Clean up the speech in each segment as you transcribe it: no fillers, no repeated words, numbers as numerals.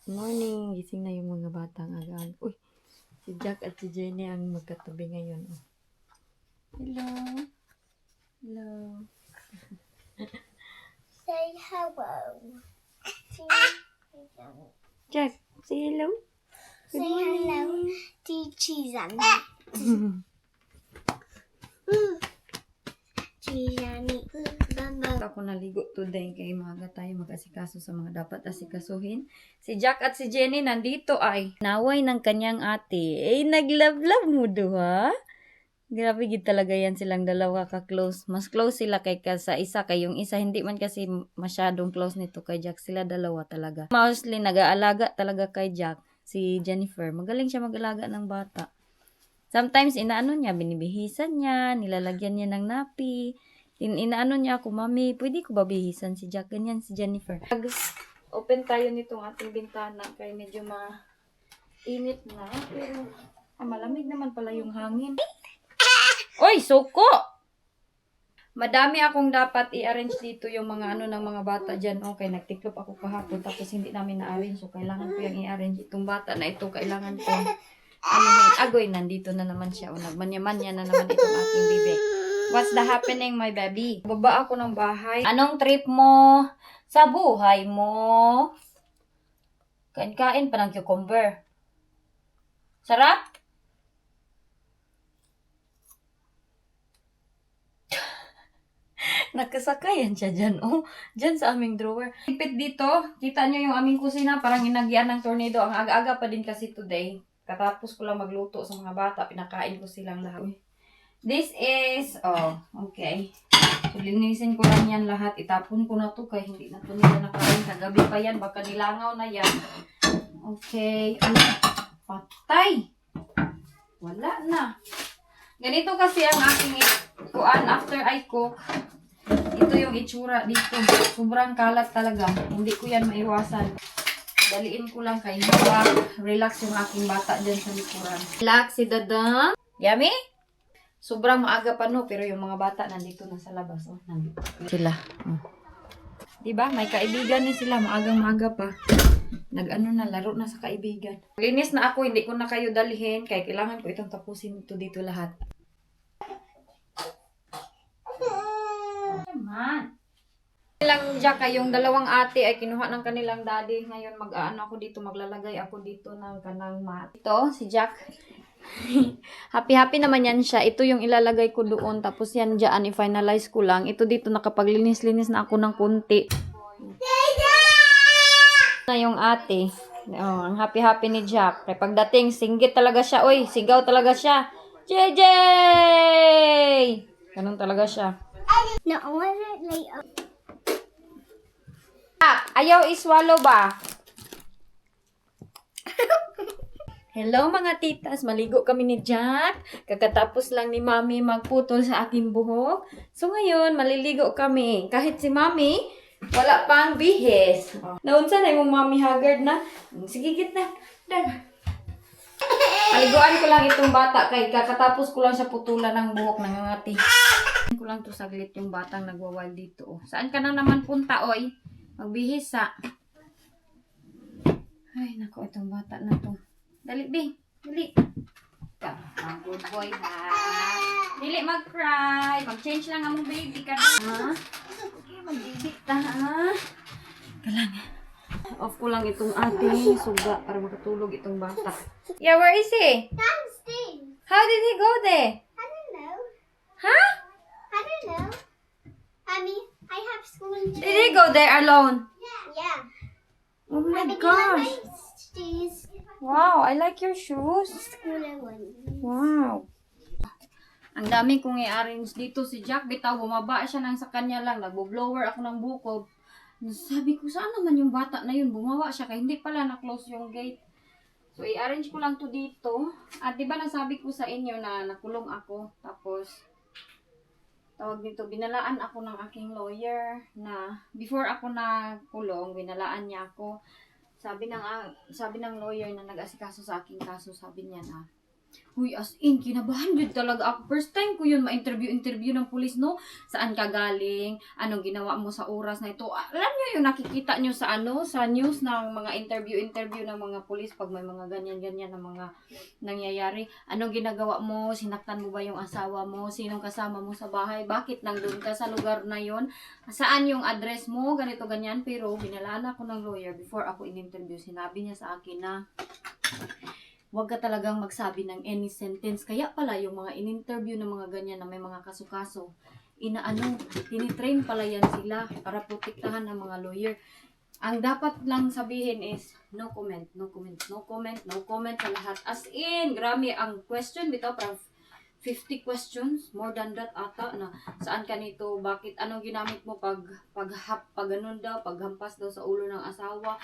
Morning, gising na yung mga batang agaan. Uy, si Jack at si Jenny ang magkatabi ngayon. Oh. Hello. Hello. Say hello. Jack, say hello. Say hello to Chizan. Chizani. Ako naligo today kay maaga tayo mag-asikaso sa mga dapat asikasuhin. Si Jack at si Jenny nandito ay naway ng kanyang ate. Eh, nag-love-love mo ha? Grabe gid talaga yan silang dalawa ka-close. Mas close sila kay sa isa kay yung isa hindi man kasi masyadong close nito kay Jack. Sila dalawa talaga. Mostly nag-aalaga talaga kay Jack. Si Jennifer, magaling siya mag-alaga ng bata. Sometimes inaano niya, binibihisan niya, nilalagyan niya ng napi. Inaano niya ako, Mami, pwede ko ba bihisan si Jack? Ganyan si Jennifer. Open tayo nitong ating bintana kay medyo mainit na. Pero malamig naman pala yung hangin. Oy, suko! Madami akong dapat i-arrange dito yung mga ng mga bata dyan. Okay, nagtiklop ako kahapon tapos hindi namin na-arrange. So, kailangan ko yung i-arrange itong bata na ito. Kailangan ko agoy, nandito na naman siya. O, nagmanya-manya na naman itong aking bibi. What's the happening, my baby? Baba ako ng bahay. Anong trip mo sa buhay mo? Kain-kain pa ng cucumber. Sarap? Nakasakayan siya dyan, oh. Dyan sa aming drawer. Higpit dito. Kita nyo yung aming kusina. Parang inagyan ng tornado. Ang aga-aga pa din kasi today. Katapos ko lang magluto sa mga bata. Pinakain ko silang lahat. This is, okay. So, linisin ko lang yan lahat. Itapon ko na to kaya hindi na to nila nakain. Kagabi pa yan. Baka nilangaw na yan. Okay. Patay. Wala na. Ganito kasi ang aking kuan after I cook. Ito yung itsura dito. Sobrang kalat talaga. Hindi ko yan maiwasan. Daliin ko lang kay relax yung aking bata dyan sa likuran. Relax si Dada. Yummy? Sobrang maaga pa no, pero yung mga bata nandito na sa labas. Oh, nandito sila. Oh. Diba? May kaibigan ni sila. Maagang-maaga pa. Nag-ano na, laro na sa kaibigan. Linis na ako, hindi ko na kayo dalhin. Kaya kailangan ko itong tapusin ito dito lahat. Naman. Lang Jack, yung dalawang ate ay kinuha ng kanilang daddy. Ngayon mag-aano ako dito, maglalagay ako dito ng kanang mat. Ito, si Jack. Happy naman yan siya. Ito yung ilalagay ko doon. Tapos yan dyan, i-finalize ko lang. Ito dito, nakapaglinis-linis na ako ng kunti. Na yung ate. Oh, ang happy ni Jack. Kaya pagdating, singgit talaga siya. Uy, sigaw talaga siya. JJ! Ganun talaga siya. No, I want it later. Ayaw iswallow ba? Hello mga titas, maligo kami ni Jack. Kakatapos lang ni Mami magputol sa aking buhok. So ngayon, maliligo kami. Kahit si Mami, wala pang bihis. Oh. Naunsa na yung Mami haggard na? Sige, git na. Paliguan ko lang itong bata kay kakatapos ko lang siya putulan ng buhok ng ngati. Ko lang to saglit yung batang nagwawal dito. Oh. Saan ka na naman punta, oy? Magbihis sa. Ay, nako, itong bata na to. Dali, Bing. Dali. Good boy, ha? Dili mag-cry. Mag-change lang ang baby ka na. Ha? Mag-baby ta, ha? Kalang. Off ko lang itong ating suga para makatulog itong bata. Yeah, where is he? Downstairs. How did he go there? I don't know. Huh? I don't know. I have school today. Did he go there alone? Yeah. Oh my I gosh. These Wow, I like your shoes. school ones. Wow. Ang dami kong i-arrange dito. Si Jack, bitaw, bumaba siya nang sa kanya lang. Nagbo-blower ako ng buko. Sabi ko, saan naman yung bata na yun? Bumawa siya kaya hindi pala na-close yung gate. So, i-arrange ko lang to dito. At diba nasabi ko sa inyo na nakulong ako. Tapos, tawag dito, binalaan ako ng aking lawyer na before ako nakulong, binalaan niya ako. Sabi ng lawyer na nag-asikaso sa aking kaso, sabi niya na Huy, as in, kinabahan yun talaga ako. First time ko yun ma-interview ng pulis, no? Saan ka galing? Anong ginawa mo sa oras na ito? Alam nyo yung nakikita nyo sa sa news ng mga interview ng mga pulis pag may mga ganyan-ganyan na mga nangyayari. Anong ginagawa mo? Sinaktan mo ba yung asawa mo? Sinong kasama mo sa bahay? Bakit nandun ka sa lugar na yon? Saan yung address mo? Ganito, ganyan. Pero binalaan ako ng lawyer before ako in-interview. Sinabi niya sa akin na huwag ka talagang magsabi ng any sentence. Kaya pala yung mga in-interview ng mga ganyan na may mga kaso-kaso, tinitrain pala yan sila para protektahan ng mga lawyer. Ang dapat lang sabihin is, no comment, no comment, no comment, no comment sa lahat. As in, grabe ang question bitaw, parang 50 questions, more than that ata, na saan ka nito, bakit, anong ginamit mo ganun daw, paghampas daw sa ulo ng asawa,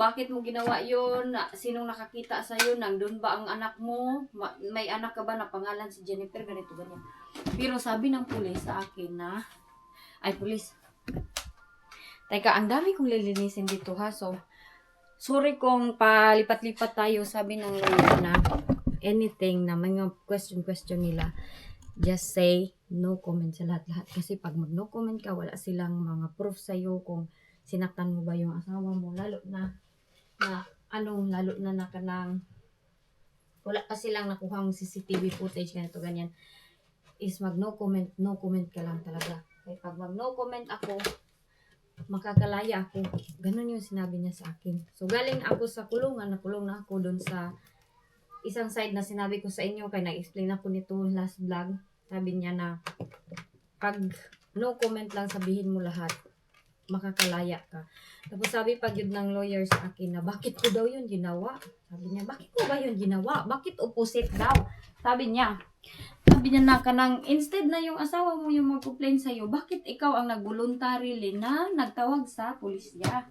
bakit mo ginawa yon, sinong nakakita sa'yo, nandun ba ang anak mo, may anak ka ba na pangalan si Jennifer, ganito, ganyan. Pero sabi ng pulis sa akin na, pulis, teka, ang dami kong lilinisin dito ha, so, sorry kung palipat-lipat tayo, sabi ng lawyer na, anything na mga question nila, just say no comment sa lahat-lahat. Kasi pag mag-no comment ka, wala silang mga proof sa'yo kung sinaktan mo ba yung asawa mo. Lalo na kanang wala pa silang nakuhang CCTV footage, ganito, ganyan. Is mag-no comment ka lang talaga. Kaya pag mag-no comment ako, makakalaya ako. Ganun yung sinabi niya sa akin. So, galing ako sa kulungan, nakulong na ako doon sa isang side na sinabi ko sa inyo, kaya nag-explain ako nito last vlog. Sabi niya na, pag no comment lang, sabihin mo lahat, makakalaya ka. Tapos sabi pag yun ng lawyer sa akin na, bakit ko daw yun ginawa? Sabi niya, bakit ko ba yun ginawa? Bakit opposite daw? Sabi niya na kanang, instead na yung asawa mo yung mag-complain sa'yo, bakit ikaw ang nag-voluntarily na nagtawag sa pulisya?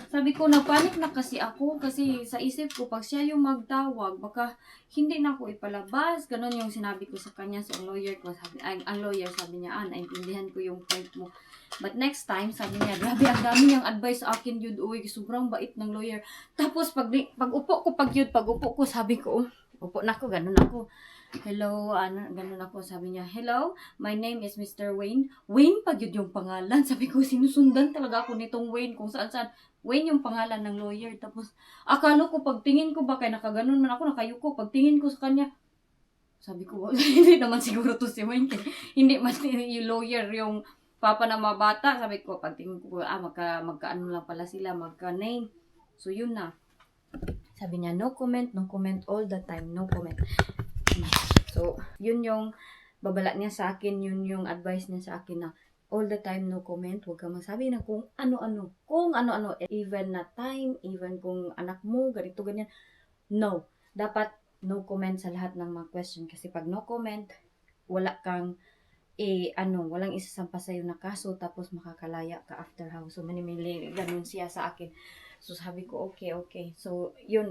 Sabi ko, nagpanik na kasi ako kasi sa isip ko, pag siya yung magtawag, baka hindi na ako ipalabas. Ganon yung sinabi ko sa kanya. So, ang lawyer sabi niya, naintindihan ko yung point mo. But next time, sabi niya, grabe, ang dami niyang advice sa akin yun. Uy, sobrang bait ng lawyer. Tapos, pag upo ko, sabi ko, upo na ako, ganon ako. Hello, ganun ako, sabi niya, hello, my name is Mr. Wayne. Wayne, pag yun yung pangalan. Sabi ko, sinusundan talaga ako nitong Wayne, kung saan. Wayne yung pangalan ng lawyer. Tapos, akala ko, pagtingin ko ba, kaya nakaganon man ako, nakayuko, pagtingin ko sa kanya, sabi ko, hindi naman siguro to si Wayne. Hindi man yung lawyer, yung papa ng mga bata. Sabi ko, pagtingin ko, magkaano lang pala sila, magka-name. So, yun na. Sabi niya, no comment all the time, no comment. So, yun yung babala niya sa akin, yun yung advice niya sa akin na all the time no comment, huwag ka magsabi na kung ano-ano, even na time, even kung anak mo, ganito, ganyan. No, dapat no comment sa lahat ng mga question kasi pag no comment, wala kang walang isasampa sa'yo na kaso tapos makakalaya ka after house. So, manimili, ganun siya sa akin. So, sabi ko, okay. So, yun,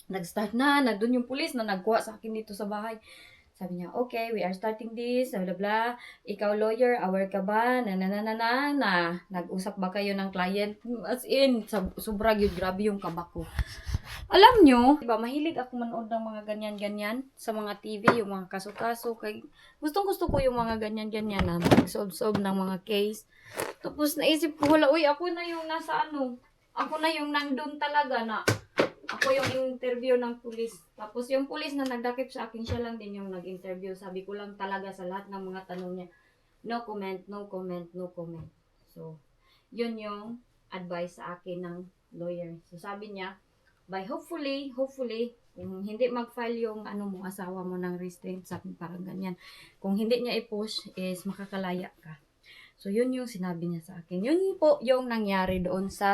nag-start na, nandun yung pulis na nagkuha sa akin dito sa bahay. Sabi niya, okay, we are starting this, blah, blah, blah. Ikaw, lawyer, aware ka ba? Nag-usap ba kayo ng client? As in, sobra yun, grabe yung kaba ko. Alam nyo, diba, mahilig ako manood ng mga ganyan-ganyan sa mga TV, yung mga kaso-kaso. Gustong-gusto ko yung mga ganyan-ganyan na mag-solve ng mga case. Tapos naisip ko, uy, ako na yung ako na yung nandun talaga na ako yung interview ng pulis. Tapos yung pulis na nagdakip sa akin, siya lang din yung nag-interview. Sabi ko lang talaga sa lahat ng mga tanong niya, no comment. So, yun yung advice sa akin ng lawyer. So, sabi niya, hopefully, kung hindi mag-file yung asawa mo ng restraint, sabi parang ganyan. Kung hindi niya i-push, is makakalaya ka. So, yun yung sinabi niya sa akin. Yun po yung nangyari doon sa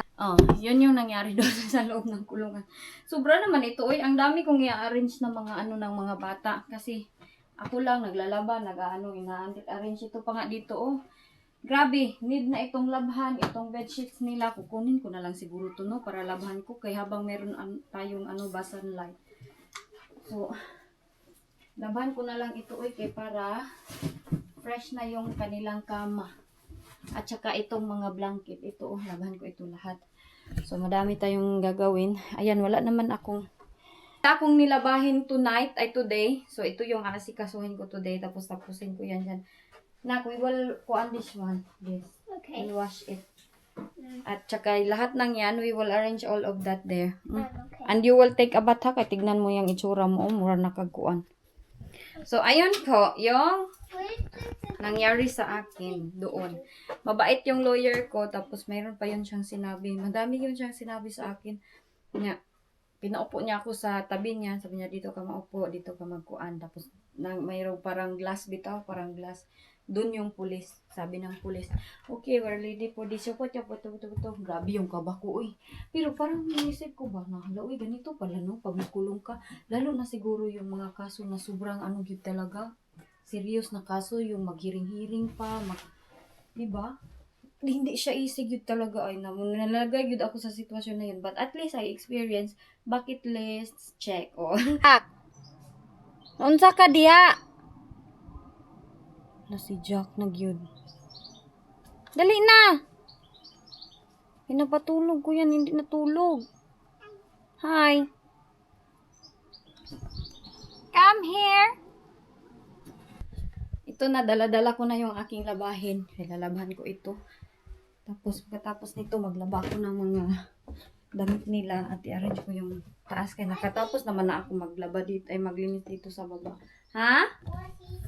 loob ng kulungan. Sobra naman ito. Ang dami kong i-arrange ng mga ng mga bata. Kasi, ako lang naglalaban, ina-arrange ito pa nga dito, Grabe, need na itong labhan, itong bedsheets nila. Kukunin ko na lang siguro to, no, para labhan ko. Kaya habang meron tayong basan light. So, labhan ko na lang ito, kay para fresh na yung kanilang kama. At saka itong mga blanket, ito, labhan ko ito lahat. So, madami tayong gagawin. Ayan, wala naman akong Akong nilabahin tonight ay today. So, ito yung asikasuhin ko today. Tapos, tapusin ko yan dyan. Nak, we will kuan this one. This. Okay. We'll wash it. At saka, lahat ng yan, we will arrange all of that there. Okay. And you will take a bath, ha? Kaya tignan mo yung itsura mo. Mura nakagkuan. So, ayun po. Yung Where's this? nangyari sa akin doon. Mabait yung lawyer ko. Tapos, mayroon pa yun siyang sinabi. Madami yun siyang sinabi sa akin. Pinaupo niya ako sa tabi niya. Sabi niya, dito ka maupo, dito ka magkuan. Tapos, mayroong parang glass bitaw, parang glass. Doon yung pulis. Sabi ng pulis, okay, we're ready for this. Grabe yung kaba ko, uy. Pero parang inisip ko ba, nahala, uy, ganito pala, no? Pag makulong ka, lalo na siguro yung mga kaso na sobrang gid talaga. Serious na kaso, yung maghiring-hiring pa, diba? Hindi siya easy yun talaga ay nalagay yun ako sa sitwasyon na yun. But at least I experience bucket list check. Oh. Unsa ka diya? Na si Jack nagyud. Dali na. Pinapatulog ko yan, hindi natulog. Hi. Come here. Ito na, dala-dala ko na yung aking labahin. Lalabahan ko ito. Tapos, pagkatapos nito, maglaba ko ng mga damit nila at i-arrange ko yung taas. Kaya nakatapos naman na ako maglaba dito, ay maglinis dito sa baba. Ha? What's